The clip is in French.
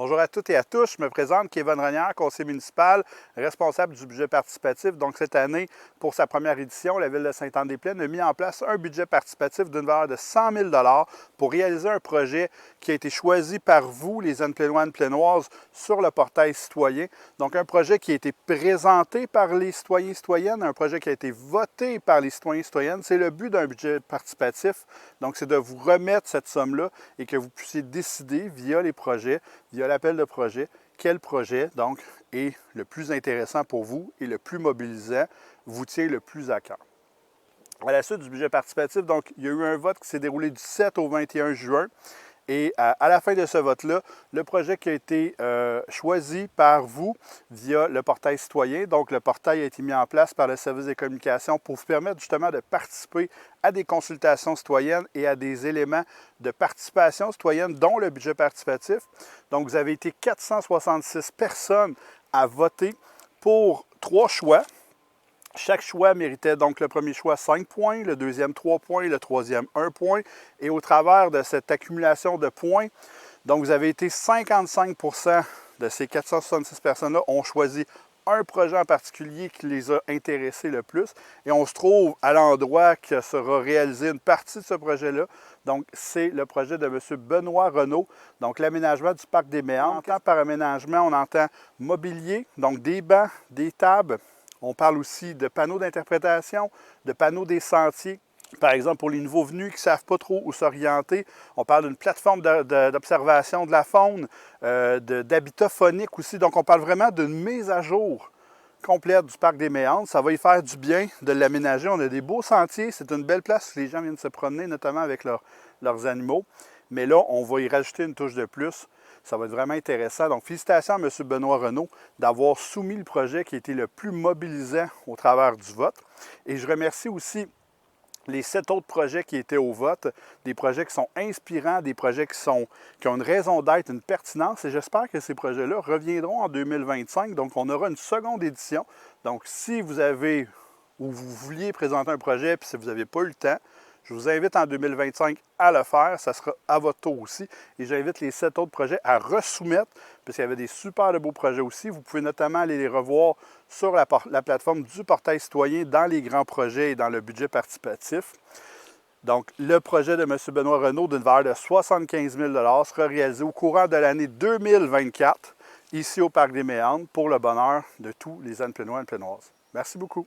Bonjour à toutes et à tous, je me présente Kevin Renière, conseiller municipal, responsable du budget participatif. Donc cette année, pour sa première édition, la Ville de Sainte-Anne-des-Plaines a mis en place un budget participatif d'une valeur de 100 000 pour réaliser un projet qui a été choisi par vous, les Anne-Plénois, Anne-Plénoises, sur le portail citoyen. Donc un projet qui a été présenté par les citoyens et citoyennes, un projet qui a été voté par les citoyens et citoyennes. C'est le but d'un budget participatif. Donc c'est de vous remettre cette somme-là et que vous puissiez décider via les projets, via l'appel de projet, quel projet donc est le plus intéressant pour vous et le plus mobilisant, vous tient le plus à cœur. À la suite du budget participatif, donc, il y a eu un vote qui s'est déroulé du 7 au 21 juin. Et à la fin de ce vote-là, le projet qui a été choisi par vous via le portail citoyen, donc le portail a été mis en place par le service des communications pour vous permettre justement de participer à des consultations citoyennes et à des éléments de participation citoyenne, dont le budget participatif. Donc, vous avez été 466 personnes à voter pour 3 choix. Chaque choix méritait donc le premier choix 5 points, le deuxième 3 points, le troisième 1 point. Et au travers de cette accumulation de points, donc vous avez été 55 % de ces 466 personnes-là ont choisi un projet en particulier qui les a intéressés le plus. Et on se trouve à l'endroit que sera réalisée une partie de ce projet-là. Donc, c'est le projet de M. Benoît Renaud, donc l'aménagement du parc des Méandres. On entend par aménagement, on entend mobilier, donc des bancs, des tables. On parle aussi de panneaux d'interprétation, de panneaux des sentiers. Par exemple, pour les nouveaux venus qui ne savent pas trop où s'orienter, on parle d'une plateforme d'observation de la faune, d'habitat phonique aussi. Donc, on parle vraiment d'une mise à jour complète du parc des Méandres. Ça va y faire du bien de l'aménager. On a des beaux sentiers. C'est une belle place où les gens viennent se promener, notamment avec leurs animaux. Mais là, on va y rajouter une touche de plus. Ça va être vraiment intéressant. Donc, félicitations à M. Benoît Renaud d'avoir soumis le projet qui a été le plus mobilisant au travers du vote. Et je remercie aussi les 7 autres projets qui étaient au vote, des projets qui sont inspirants, des projets qui ont une raison d'être, une pertinence. Et j'espère que ces projets-là reviendront en 2025. Donc, on aura une seconde édition. Donc, si vous avez ou vous vouliez présenter un projet puis si vous n'avez pas eu le temps, je vous invite en 2025 à le faire. Ça sera à votre tour aussi. Et j'invite les 7 autres projets à resoumettre, puisqu'il y avait des super de beaux projets aussi. Vous pouvez notamment aller les revoir sur la plateforme du portail citoyen dans les grands projets et dans le budget participatif. Donc, le projet de M. Benoît Renaud d'une valeur de 75 000 sera réalisé au courant de l'année 2024, ici au Parc des Méandres, pour le bonheur de tous les Anne-Plénois et Anne-Plénoises. Merci beaucoup.